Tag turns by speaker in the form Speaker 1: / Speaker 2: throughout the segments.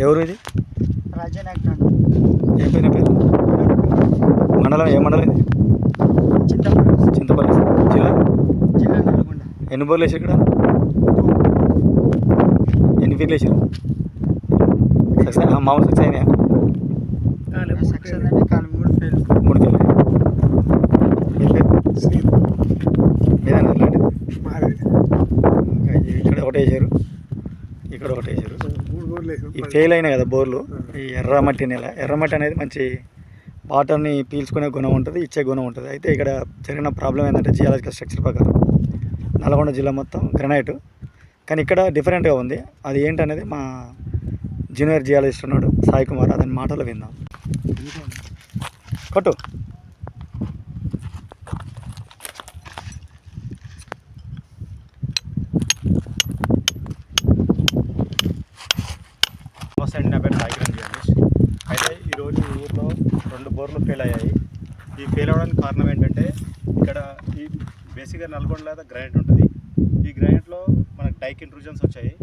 Speaker 1: ఎవరు ఇది?
Speaker 2: రాజన్
Speaker 1: ఏం పేరు? మండలం ఏ మండలం ఇది? చింతపల్లి జిల్లా.
Speaker 2: జిల్లా నల్గొండ.
Speaker 1: ఎన్ని బోర్లు వేసారు ఇక్కడ? ఎన్ని ఫీట్లు వేసారు? సక్సెస్ మామూలు సక్సెస్ అయినాయా?
Speaker 2: సక్సెస్ అంటే కాలు 3 ఫెయిల్.
Speaker 1: 3 ఫీట్లు. మీదేనా అట్లాంటిది? ఇక్కడ ఒకటి వేసారు, ఇక్కడ ఒకటి వేసారు. ఈ ఫెయిల్ అయినాయి కదా బోర్లు. ఈ ఎర్రమట్టి నేల, ఎర్రమట్టి అనేది మంచి వాటర్ని పీల్చుకునే గుణం ఉంటుంది, ఇచ్చే గుణం ఉంటుంది. అయితే ఇక్కడ జరిగిన ప్రాబ్లం ఏంటంటే జియాలజికల్ స్ట్రక్చర్ ప్రకారం నల్గొండ జిల్లా మొత్తం గ్రనైట్, కానీ ఇక్కడ డిఫరెంట్గా ఉంది. అది ఏంటనేది మా జూనియర్ జియాలజిస్ట్ ఉన్నాడు సాయి కుమార్, అతని మాటలు విందాం. కొట్టు.
Speaker 3: నమస్తే అండి, నా పేరు సాయి జియాలజిస్ట్. అయితే ఈరోజు ఈ ఊర్లో 2 బోర్లు ఫెయిల్ అయ్యాయి. ఈ ఫెయిల్ అవ్వడానికి కారణం ఏంటంటే ఇక్కడ ఈ బేసిక్గా నల్గొండలో గ్రానైట్ ఉంటుంది. ఈ గ్రానైట్లో మనకు డైక్ ఇంట్రూజన్స్ వచ్చాయి.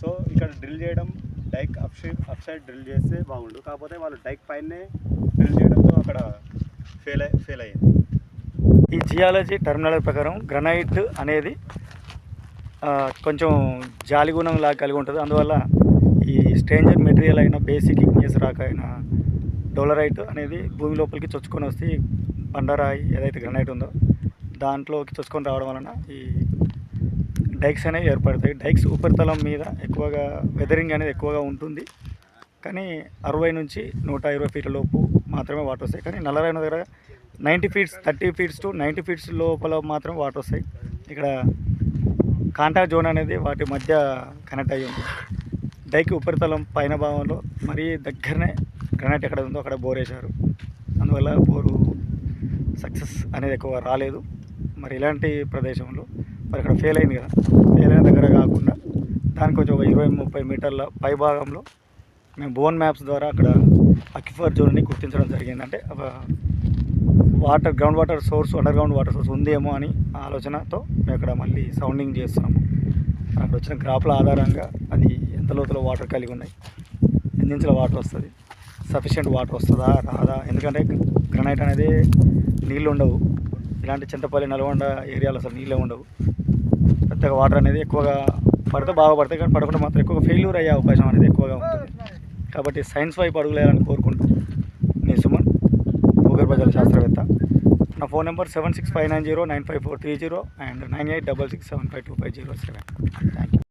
Speaker 3: సో ఇక్కడ డ్రిల్ చేయడం, డైక్ అప్ సైడ్ డ్రిల్ చేస్తే బాగుండు, కాకపోతే వాళ్ళు డైక్ పైనే డ్రిల్ చేయడంతో అక్కడ ఫెయిల్ అయ్యింది.
Speaker 1: ఈ జియాలజీ టర్మినాలజీ ప్రకారం గ్రనైట్ అనేది కొంచెం జాలి గుణం లాగా కలిగి ఉంటుంది. అందువల్ల ఈ స్ట్రేంజర్ మెటీరియల్ అయిన బేసిక్ ఇగ్నియస్ రాక్ అయిన డోలరైట్ అనేది భూమి లోపలికి చొచ్చుకొని వస్తే బండరాయి ఏదైతే గ్రనైట్ ఉందో దాంట్లోకి చొచ్చుకొని రావడం వలన ఈ డైక్స్ అనేవి ఏర్పడతాయి. డైక్స్ ఉపరితలం మీద ఎక్కువగా వెదరింగ్ అనేది ఎక్కువగా ఉంటుంది, కానీ 60 నుంచి 120 ఫీట్ల లోపు మాత్రమే వాటర్ వస్తాయి. కానీ నల్లరాయి దగ్గర 90 ఫీట్స్ 30 ఫీట్స్ టు 90 ఫీట్స్ లోపల మాత్రమే వాటర్ వస్తాయి. ఇక్కడ కాంటాక్ట్ జోన్ అనేది వాటి మధ్య కనెక్ట్ అయ్యి ఉంది. డైక్ ఉపరితలం పైన భాగంలో మరీ దగ్గరనే గ్రానైట్ ఎక్కడ ఉందో అక్కడ బోర్ వేశారు. అందువల్ల బోరు సక్సెస్ అనేది ఎక్కువ రాలేదు. మరి ఇలాంటి ప్రదేశంలో మరి ఇక్కడ ఫెయిల్ అయింది కదా, ఫెయిల్ అయిన దగ్గర కాకుండా దానికి కొంచెం ఒక 20-30 మీటర్ల పై భాగంలో మేము బోన్ మ్యాప్స్ ద్వారా అక్కడ అక్విఫర్ జోన్ని గుర్తించడం జరిగింది. అంటే ground water source, under ground water source ఉందేమో అని ఆలోచనతో మేము ఇక్కడ మళ్ళీ సౌండింగ్ చేస్తున్నాము. అక్కడ వచ్చిన గ్రాఫ్ల ఆధారంగా అది ఎంత లోతులో వాటర్ కలిగి ఉన్నాయి, ఎన్ని ఇంచుల వాటర్ వస్తుంది, సఫిషియెంట్ వాటర్ వస్తుందా రాదా. ఎందుకంటే గ్రనైట్ అనేది నీళ్ళు ఉండవు, ఇలాంటి చింతపల్లి నల్గొండ ఏరియాలో అసలు నీళ్ళే ఉండవు. పెద్దగా వాటర్ అనేది ఎక్కువగా పడితే బాగా పడతాయి, కానీ పడకుండా మాత్రం ఎక్కువగా ఫెయిల్యూర్ అయ్యే అవకాశం అనేది ఎక్కువగా ఉంటుంది. కాబట్టి సైన్స్ వైపు అడుగులేయాలని కోరుకుంటూ మీ సుమన్, భూగర్భ జల శాస్త్రవేత్త. నా phone number 7659095430 and 9866752507. Thank you.